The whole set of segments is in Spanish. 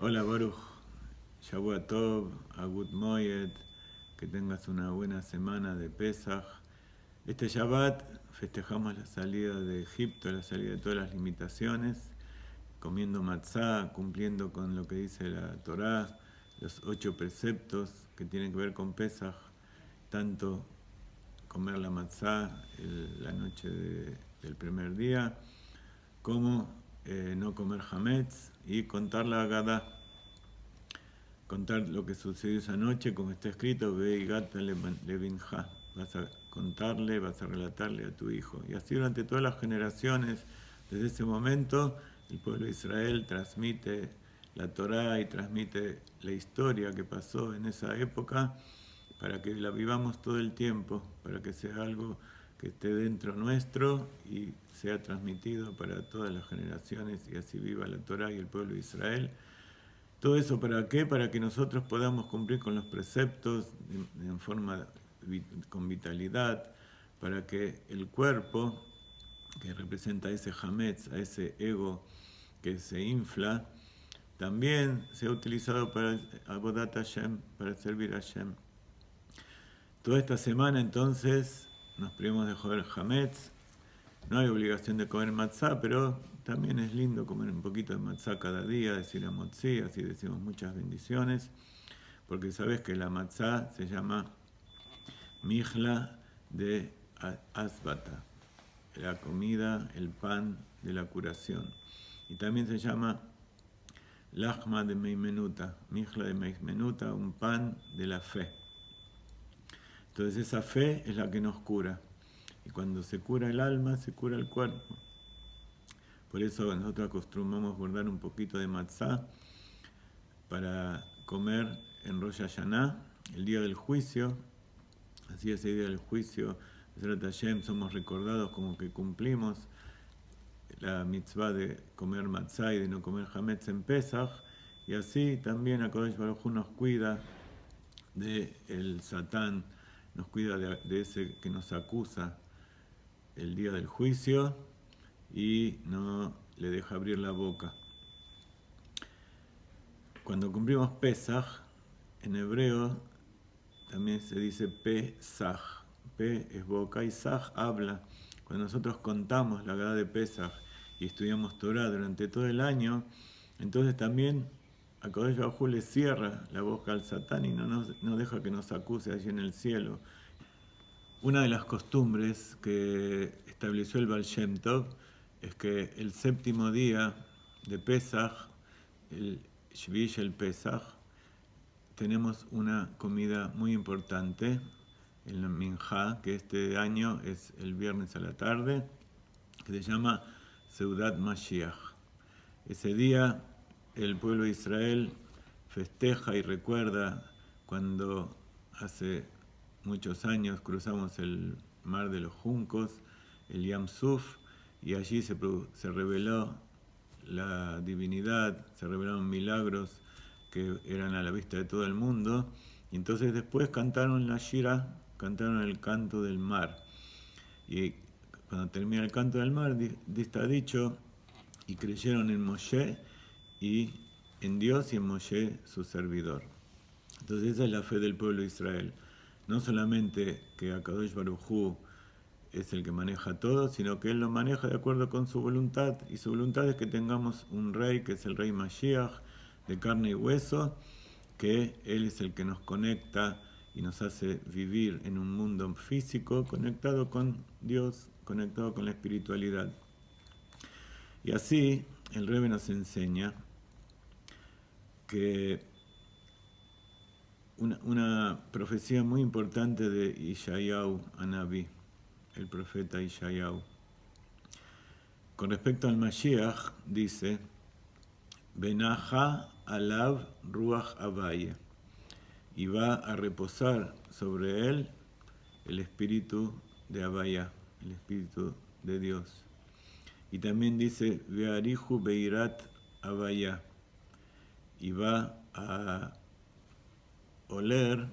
Hola Baruch, Shavua Tov, Agut Moyed, que tengas una buena semana de Pesach. Este Shabbat festejamos la salida de Egipto, la salida de todas las limitaciones, comiendo matzá, cumpliendo con lo que dice la Torá, los 8 preceptos que tienen que ver con Pesach, tanto comer la matzá la noche del primer día, como no comer hametz y contar la Haggadah, contar lo que sucedió esa noche, como está escrito, Veigata Levinja, vas a contarle, vas a relatarle a tu hijo. Y así durante todas las generaciones, desde ese momento, el pueblo de Israel transmite la Torá y transmite la historia que pasó en esa época para que la vivamos todo el tiempo, para que sea algo que esté dentro nuestro y sea transmitido para todas las generaciones y así viva la Torá y el pueblo de Israel. ¿Todo eso para qué? Para que nosotros podamos cumplir con los preceptos en forma con vitalidad, para que el cuerpo, que representa a ese hametz, a ese ego que se infla, también sea utilizado para Avodat Hashem, para servir a Hashem. Toda esta semana entonces nos privamos de comer hametz. No hay obligación de comer matzá, pero también es lindo comer un poquito de matzá cada día, decir amotzi, así decimos muchas bendiciones, porque sabes que la matzá se llama mijla de asbata, la comida, el pan de la curación. Y también se llama lachma de meimenuta, mijla de meimenuta, un pan de la fe. Entonces esa fe es la que nos cura. Y cuando se cura el alma, se cura el cuerpo. Por eso nosotros acostumbramos guardar un poquito de matzá para comer en Rosh Hashanah, el día del juicio. Así ese día del juicio, somos recordados como que cumplimos la mitzvah de comer matzá y de no comer hametz en Pesach. Y así también HaKadosh Baruj Hu nos cuida del Satán, nos cuida de ese que nos acusa el día del juicio y no le deja abrir la boca. Cuando cumplimos Pesach, en hebreo también se dice Pesach. Pe es boca y Sach habla. Cuando nosotros contamos la Haggadah de Pesach y estudiamos Torah durante todo el año, entonces también a Kadosh Baruj Hu le cierra la boca al Satán y no deja que nos acuse allí en el cielo. Una de las costumbres que estableció el Baal Shem Tov es que el séptimo día de Pesach, el Shvi Shel Pesach, tenemos una comida muy importante, el Minjá, que este año es el viernes a la tarde, que se llama Seudat Mashiach. Ese día el pueblo de Israel festeja y recuerda cuando hace muchos años cruzamos el mar de los juncos, el Yam Suf, y allí se reveló la divinidad, se revelaron milagros que eran a la vista de todo el mundo, y entonces después cantaron la Shira, cantaron el canto del mar. Y cuando termina el canto del mar, está dicho, y creyeron en Moshe y en Dios y en Moshe su servidor. Entonces esa es la fe del pueblo de Israel. No solamente que HaKadosh Baruj Hu es el que maneja todo, sino que Él lo maneja de acuerdo con su voluntad, y su voluntad es que tengamos un rey, que es el rey Mashiach, de carne y hueso, que Él es el que nos conecta y nos hace vivir en un mundo físico conectado con Dios, conectado con la espiritualidad. Y así el Rebbe nos enseña que una profecía muy importante de Ishayahu Hanavi, el profeta Ishayahu. Con respecto al Mashiach, dice, Benaja alav ruach avaye, y va a reposar sobre él el espíritu de Avaya, el espíritu de Dios. Y también dice, Ve'arihu beirat Avaya, y va a oler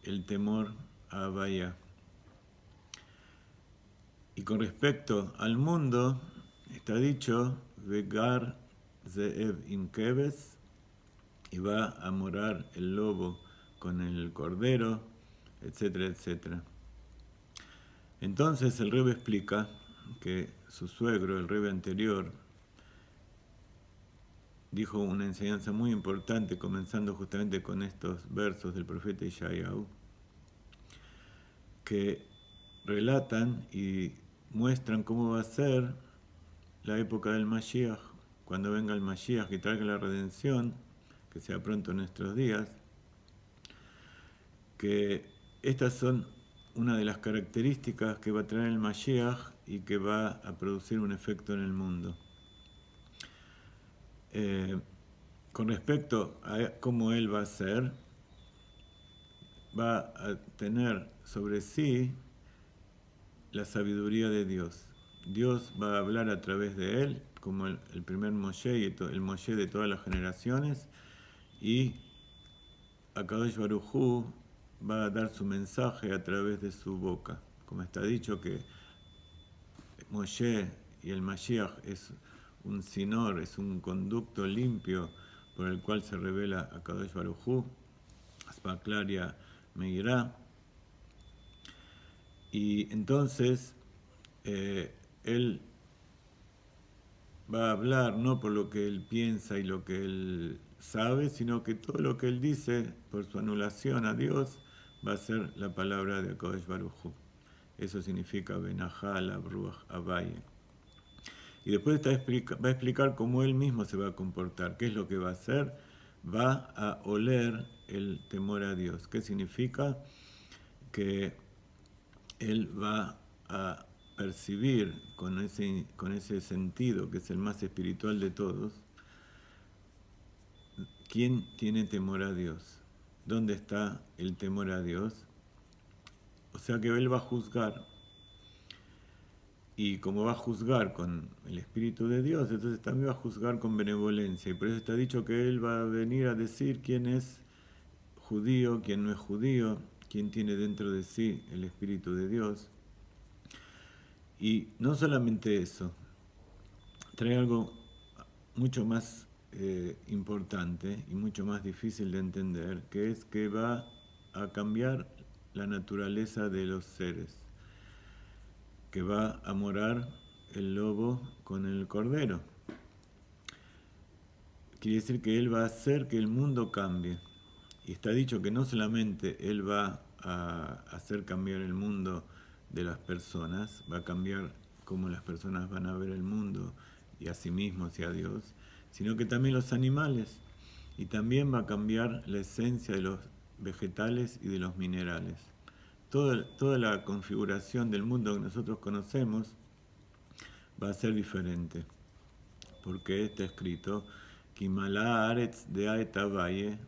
el temor a Avaya. Y con respecto al mundo, está dicho, Vegar Zeev Imkeves, y va a morar el lobo con el cordero, etcétera, etcétera. Entonces el Rebbe explica que su suegro, el Rebbe anterior, dijo una enseñanza muy importante, comenzando justamente con estos versos del profeta Yeshayahu, que relatan y muestran cómo va a ser la época del Mashiach, cuando venga el Mashiach y traiga la redención, que sea pronto en nuestros días, que estas son una de las características que va a traer el Mashiach y que va a producir un efecto en el mundo. Con respecto a cómo él va a ser, va a tener sobre sí la sabiduría de Dios. Dios va a hablar a través de él, como el primer Moshe y el Moshe de todas las generaciones, y Akadosh Baruj Hu va a dar su mensaje a través de su boca. Como está dicho que Moshe y el Mashiach es un sinor, es un conducto limpio por el cual se revela Akadosh Baruj Hu, Aspaklaria Meirá. Y entonces él va a hablar no por lo que él piensa y lo que él sabe, sino que todo lo que él dice, por su anulación a Dios, va a ser la palabra de Akadosh Baruj Hu. Eso significa Benajal, Abruach, Abaye. Y después va a explicar cómo él mismo se va a comportar, qué es lo que va a hacer. Va a oler el temor a Dios. ¿Qué significa? Que él va a percibir con ese sentido, que es el más espiritual de todos, quién tiene temor a Dios, dónde está el temor a Dios. O sea que él va a juzgar, y como va a juzgar con el Espíritu de Dios, entonces también va a juzgar con benevolencia, y por eso está dicho que él va a venir a decir quién es judío, quién no es judío, quién tiene dentro de sí el Espíritu de Dios. Y no solamente eso, trae algo mucho más importante y mucho más difícil de entender, que es que va a cambiar la naturaleza de los seres, que va a morar el lobo con el cordero. Quiere decir que él va a hacer que el mundo cambie. Y está dicho que no solamente él va a hacer cambiar el mundo de las personas, va a cambiar cómo las personas van a ver el mundo y a sí mismos y a Dios, sino que también los animales. Y también va a cambiar la esencia de los vegetales y de los minerales. Toda la configuración del mundo que nosotros conocemos va a ser diferente. Porque está escrito, Kimala Aretz de Aetavaye,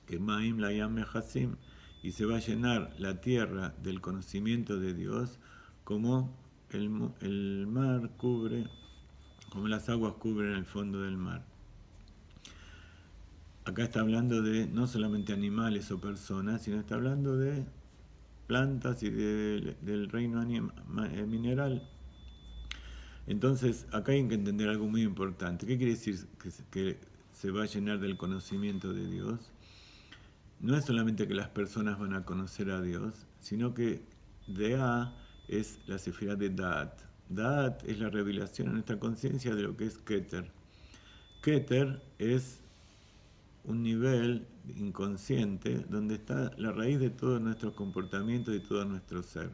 que Maim Layam Mehasim, y se va a llenar la tierra del conocimiento de Dios como el mar cubre, como las aguas cubren el fondo del mar. Acá está hablando de no solamente animales o personas, sino está hablando de plantas y del reino mineral. Entonces, acá hay que entender algo muy importante. ¿Qué quiere decir que se va a llenar del conocimiento de Dios? No es solamente que las personas van a conocer a Dios, sino que Deá es la sefirá de Da'at. Da'at es la revelación en nuestra conciencia de lo que es Keter. Keter es un nivel inconsciente donde está la raíz de todos nuestros comportamientos y todo nuestro ser.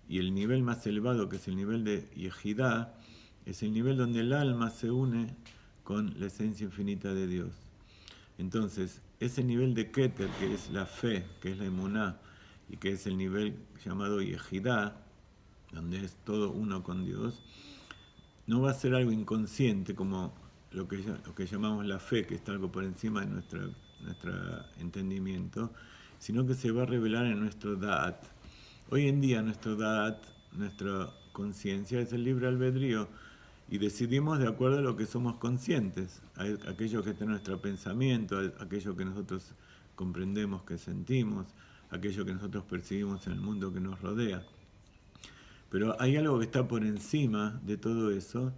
Y el nivel más elevado, que es el nivel de Yehidá, es el nivel donde el alma se une con la esencia infinita de Dios. Entonces, ese nivel de Keter, que es la fe, que es la emuná, y que es el nivel llamado Yehidá, donde es todo uno con Dios, no va a ser algo inconsciente como lo que llamamos la fe, que está algo por encima de nuestro entendimiento, sino que se va a revelar en nuestro Da'at. Hoy en día nuestro Da'at, nuestra conciencia, es el libre albedrío, y decidimos de acuerdo a lo que somos conscientes, a aquello que está en nuestro pensamiento, a aquello que nosotros comprendemos, que sentimos, aquello que nosotros percibimos en el mundo que nos rodea. Pero hay algo que está por encima de todo eso,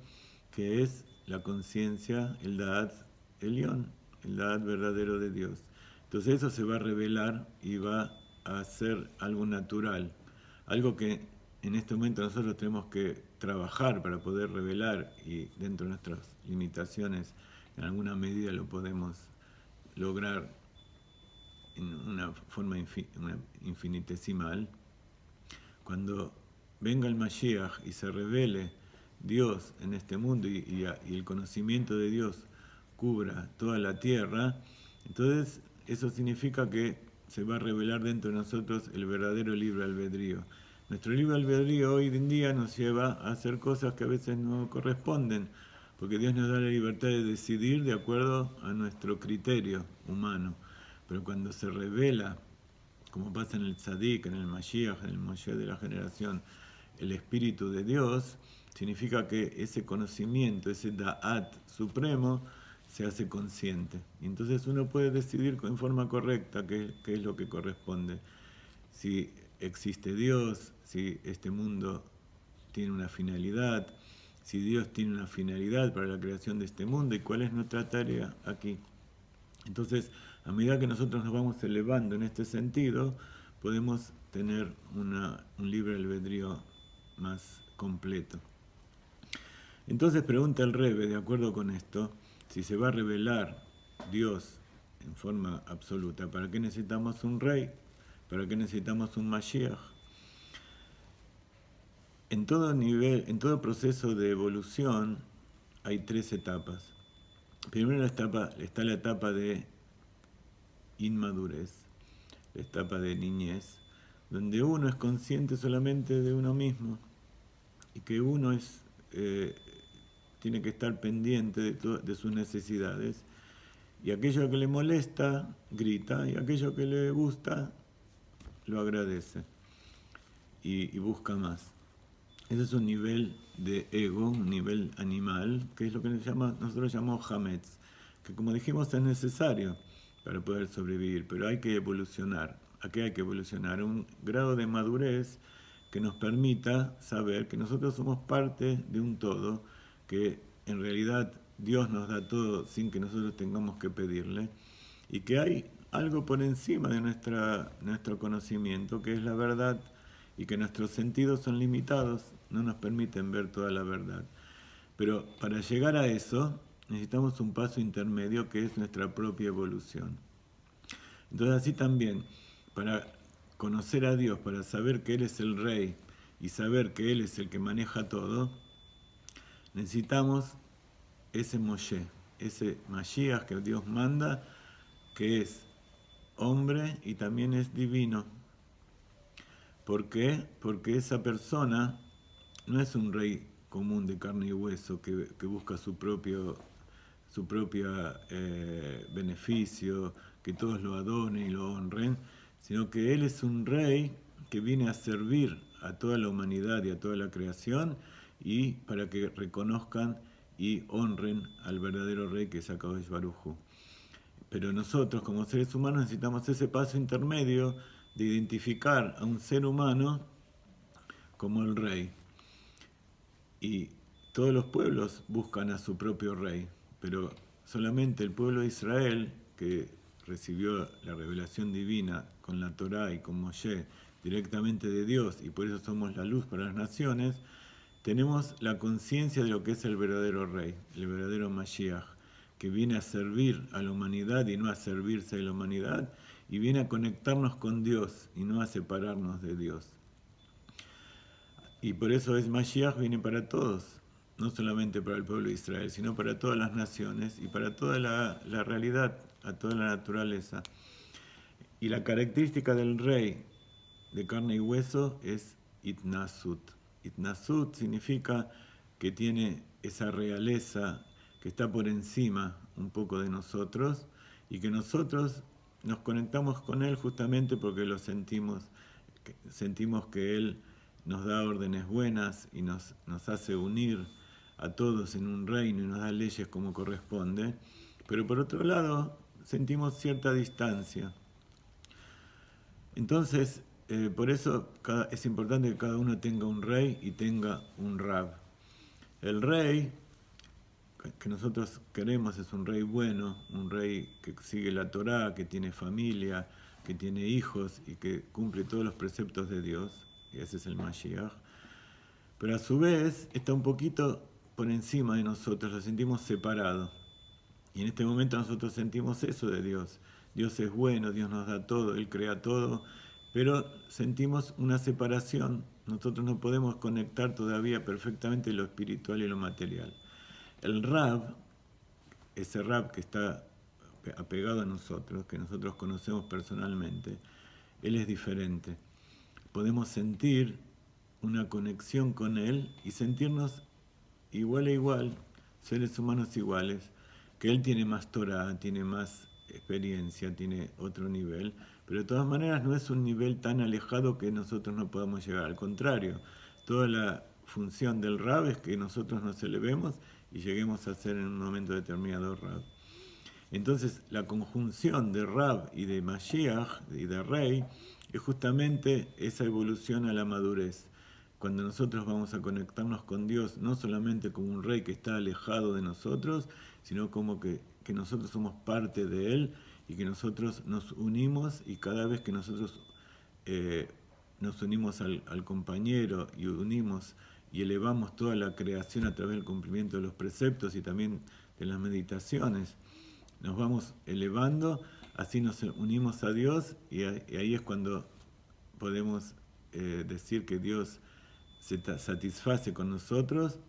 que es la conciencia, el Da'at Elión, el Da'at verdadero de Dios. Entonces eso se va a revelar y va a ser algo natural, algo que en este momento nosotros tenemos que trabajar para poder revelar, y dentro de nuestras limitaciones en alguna medida lo podemos lograr en una forma infinitesimal. Cuando venga el Mashiach y se revele Dios en este mundo y el conocimiento de Dios cubra toda la tierra, entonces eso significa que se va a revelar dentro de nosotros el verdadero libre albedrío. Nuestro libre albedrío hoy en día nos lleva a hacer cosas que a veces no corresponden, porque Dios nos da la libertad de decidir de acuerdo a nuestro criterio humano. Pero cuando se revela, como pasa en el Tzadik, en el Mashiach, en el Moshe de la generación, el Espíritu de Dios, significa que ese conocimiento, ese Da'at supremo, se hace consciente. Y entonces uno puede decidir en forma correcta qué es lo que corresponde. Si existe Dios, si este mundo tiene una finalidad, si Dios tiene una finalidad para la creación de este mundo y cuál es nuestra tarea aquí. Entonces, a medida que nosotros nos vamos elevando en este sentido, podemos tener un libre albedrío más completo. Entonces pregunta el Rebbe, de acuerdo con esto, si se va a revelar Dios en forma absoluta, ¿para qué necesitamos un rey? ¿Para qué necesitamos un Mashiach? En todo nivel, en todo proceso de evolución hay tres etapas. Primero está la etapa de inmadurez, la etapa de niñez, donde uno es consciente solamente de uno mismo y que uno tiene que estar pendiente de sus necesidades, y aquello que le molesta, grita, y aquello que le gusta, lo agradece y busca más. Ese es un nivel de ego, un nivel animal, que es lo que nosotros llamamos hametz, que como dijimos es necesario para poder sobrevivir, pero hay que evolucionar. ¿A qué hay que evolucionar? A un grado de madurez que nos permita saber que nosotros somos parte de un todo, que en realidad Dios nos da todo sin que nosotros tengamos que pedirle, y que hay algo por encima de nuestro conocimiento, que es la verdad, y que nuestros sentidos son limitados, no nos permiten ver toda la verdad. Pero para llegar a eso necesitamos un paso intermedio que es nuestra propia evolución. Entonces así también, para conocer a Dios, para saber que Él es el Rey y saber que Él es el que maneja todo, necesitamos ese Moshe, ese Mashiach que Dios manda, que es hombre y también es divino. ¿Por qué? Porque esa persona no es un rey común de carne y hueso que busca su propio beneficio, que todos lo adoren y lo honren, sino que él es un rey que viene a servir a toda la humanidad y a toda la creación, y para que reconozcan y honren al verdadero rey que es HaKadosh Baruj Hu. Pero nosotros como seres humanos necesitamos ese paso intermedio de identificar a un ser humano como el rey. Y todos los pueblos buscan a su propio rey, pero solamente el pueblo de Israel, que recibió la revelación divina con la Torá y con Moshe directamente de Dios, y por eso somos la luz para las naciones, tenemos la conciencia de lo que es el verdadero rey, el verdadero Mashiach, que viene a servir a la humanidad y no a servirse de la humanidad, y viene a conectarnos con Dios y no a separarnos de Dios. Y por eso Mashiach viene para todos, no solamente para el pueblo de Israel, sino para todas las naciones y para toda la realidad, a toda la naturaleza. Y la característica del rey de carne y hueso es Itnasut. Itnasut significa que tiene esa realeza que está por encima un poco de nosotros, y que nosotros nos conectamos con él justamente porque lo sentimos que él nos da órdenes buenas y nos hace unir a todos en un reino y nos da leyes como corresponde, pero por otro lado sentimos cierta distancia. Entonces, por eso es importante que cada uno tenga un rey y tenga un rab. El rey, que nosotros queremos es un rey bueno, un rey que sigue la Torá, que tiene familia, que tiene hijos y que cumple todos los preceptos de Dios, y ese es el Mashiach, pero a su vez está un poquito por encima de nosotros, lo sentimos separado. Y en este momento nosotros sentimos eso de Dios. Dios es bueno, Dios nos da todo, Él crea todo, pero sentimos una separación. Nosotros no podemos conectar todavía perfectamente lo espiritual y lo material. El Rab, ese Rab que está apegado a nosotros, que nosotros conocemos personalmente, Él es diferente. Podemos sentir una conexión con Él y sentirnos igual a igual, seres humanos iguales, que Él tiene más Torah, tiene más experiencia, tiene otro nivel, pero de todas maneras no es un nivel tan alejado que nosotros no podamos llegar. Al contrario, toda la función del Rab es que nosotros nos elevemos y lleguemos a ser en un momento determinado Rab. Entonces, la conjunción de Rab y de Mashiach y de Rey es justamente esa evolución a la madurez. Cuando nosotros vamos a conectarnos con Dios, no solamente como un rey que está alejado de nosotros, sino como que nosotros somos parte de Él y que nosotros nos unimos, y cada vez que nosotros nos unimos al compañero y unimos y elevamos toda la creación a través del cumplimiento de los preceptos y también de las meditaciones, nos vamos elevando, así nos unimos a Dios, y ahí es cuando podemos decir que Dios se satisface con nosotros,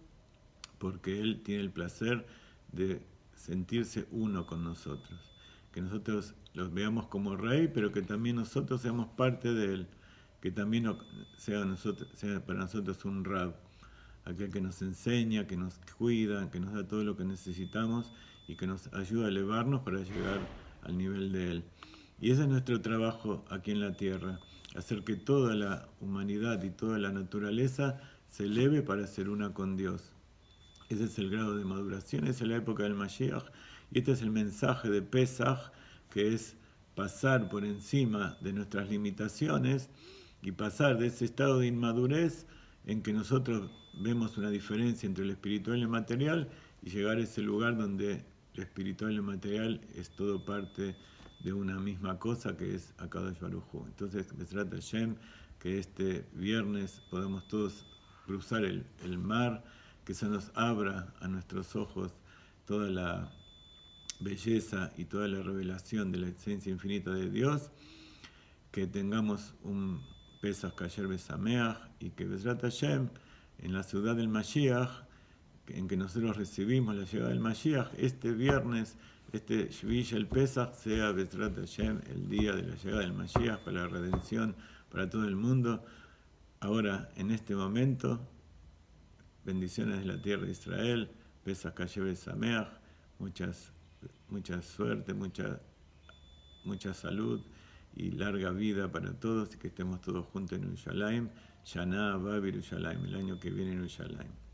porque Él tiene el placer de sentirse uno con nosotros. Que nosotros los veamos como Rey, pero que también nosotros seamos parte de Él, que también sea para nosotros un Rab, aquel que nos enseña, que nos cuida, que nos da todo lo que necesitamos y que nos ayuda a elevarnos para llegar al nivel de Él. Y ese es nuestro trabajo aquí en la tierra, hacer que toda la humanidad y toda la naturaleza se eleve para ser una con Dios. Ese es el grado de maduración, esa es la época del Mashiach, y este es el mensaje de Pesach, que es pasar por encima de nuestras limitaciones y pasar de ese estado de inmadurez en que nosotros vemos una diferencia entre lo espiritual y lo material, y llegar a ese lugar donde lo espiritual y lo material es todo parte de una misma cosa, que es Akadosh Baruj Hu. Entonces, Bezrat Hashem, que este viernes podamos todos cruzar el mar, que se nos abra a nuestros ojos toda la belleza y toda la revelación de la esencia infinita de Dios, que tengamos un Pesach Kasher Besameach, y que Bezrat Hashem, en la ciudad del Mashiach, en que nosotros recibimos la llegada del Mashiach, este viernes, este Shvi el Pesach, sea Bezrat Hashem el día de la llegada del Mashiach para la redención para todo el mundo. Ahora, en este momento, bendiciones de la tierra de Israel, Pesach Kasher Besameach, mucha suerte, mucha salud y larga vida para todos, y que estemos todos juntos en Yerushalayim, Shana Abba Yerushalayim, el año que viene en Yerushalayim.